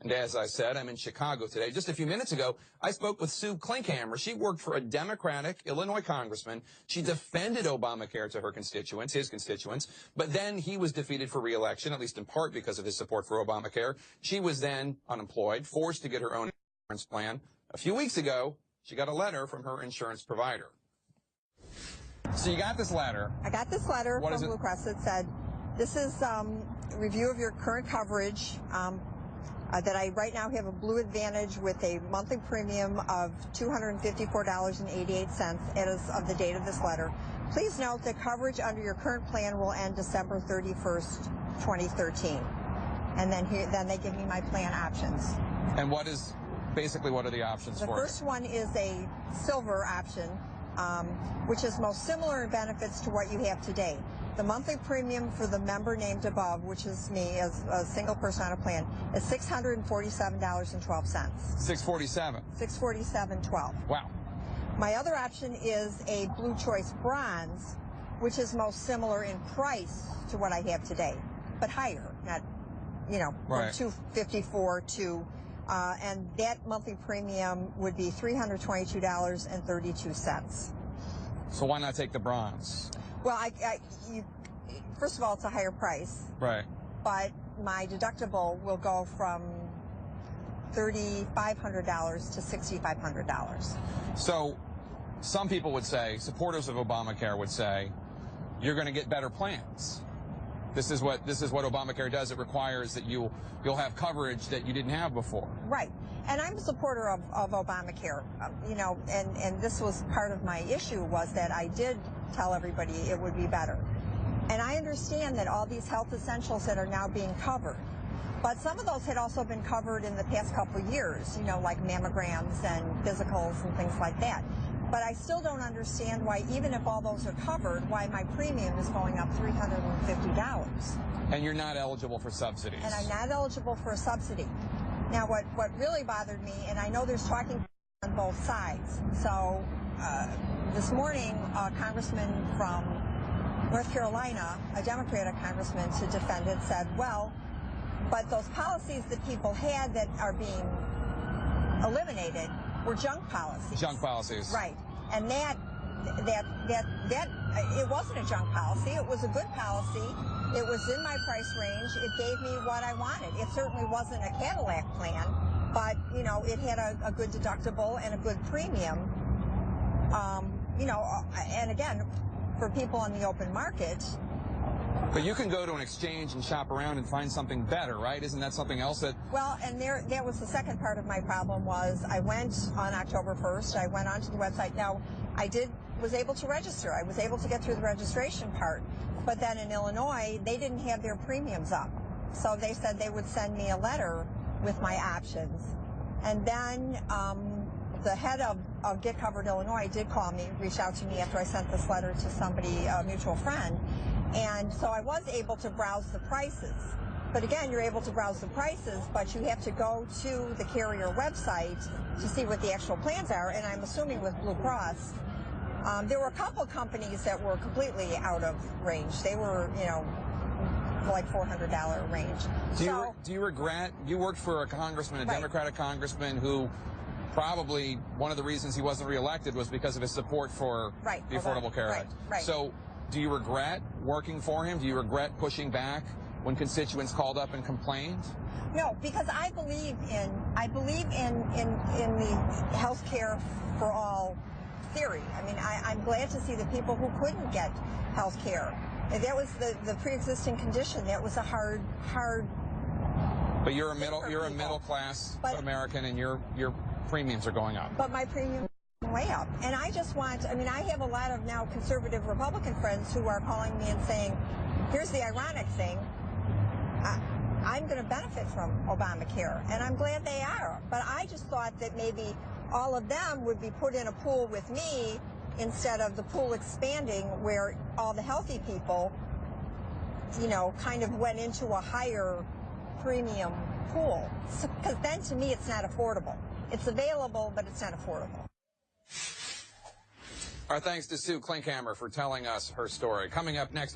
And as I said, I'm in Chicago today. Just a few minutes ago, I spoke with Sue Klinkhammer. She worked for a Democratic Illinois congressman. She defended Obamacare to her constituents, his constituents, but then he was defeated for re-election, at least in part because of his support for Obamacare. She was then unemployed, forced to get her own insurance plan. A few weeks ago, she got a letter from her insurance provider. So you got this letter. I got this letter from Blue Cross that said, this is a review of your current coverage, that I right now have a Blue Advantage with a monthly premium of $254.88 as of the date of this letter. Please note that coverage under your current plan will end December 31st, 2013. And then they give me my plan options. And what are the options for it? The first one is a silver option, which is most similar in benefits to what you have today. The monthly premium for the member named above, which is me as a single person on a plan, is $647.12. $647? $647.12. Wow. My other option is a Blue Choice Bronze, which is most similar in price to what I have today, but higher, not, right. From $254 to, and that monthly premium would be $322.32. So why not take the bronze? Well, first of all, it's a higher price. Right. But my deductible will go from $3,500 to $6,500. So some people would say, supporters of Obamacare would say, you're going to get better plans. This is what Obamacare does. It requires that you'll have coverage that you didn't have before. Right. And I'm a supporter of Obamacare, and this was part of my issue, was that I did tell everybody it would be better. And I understand that all these health essentials that are now being covered, but some of those had also been covered in the past couple of years, like mammograms and physicals and things like that. But I still don't understand why, even if all those are covered, why my premium is going up $350. And you're not eligible for subsidies. And I'm not eligible for a subsidy. Now, what really bothered me, and I know there's talking on both sides. So this morning, a congressman from North Carolina, a Democratic congressman, to defend it, said, well, but those policies that people had that are being eliminated were junk policies. Junk policies. Right. And that it wasn't a junk policy. It was a good policy. It was in my price range. It gave me what I wanted. It certainly wasn't a Cadillac plan, but, it had a good deductible and a good premium. And again, for people on the open market. But you can go to an exchange and shop around and find something better, right? Isn't that something else that... Well, and that was the second part of my problem was I went on October 1st. I went onto the website. Now, was able to register. I was able to get through the registration part. But then in Illinois, they didn't have their premiums up. So they said they would send me a letter with my options. And then the head of Get Covered Illinois did call me, reach out to me after I sent this letter to somebody, a mutual friend. And so I was able to browse the prices. But again, you're able to browse the prices, but you have to go to the carrier website to see what the actual plans are. And I'm assuming with Blue Cross, there were a couple companies that were completely out of range. They were, like $400 range. Do you regret, you worked for a congressman, a right. Democratic congressman who probably one of the reasons he wasn't reelected was because of his support for right. the Affordable Care Act. Right. So do you regret working for him? Do you regret pushing back when constituents called up and complained? No, because I believe in the health care for all theory. I mean, I'm glad to see the people who couldn't get health care. That was the pre-existing condition. That was a hard. But you're a middle class American, and your premiums are going up. But my premium is way up, and I just want. I mean, I have a lot of now conservative Republican friends who are calling me and saying, "Here's the ironic thing. I'm going to benefit from Obamacare, and I'm glad they are. But I just thought that maybe all of them would be put in a pool with me instead of the pool expanding where all the healthy people, kind of went into a higher premium pool. Because then, to me, it's not affordable. It's available, but it's not affordable. Our thanks to Sue Klinkhammer for telling us her story. Coming up next.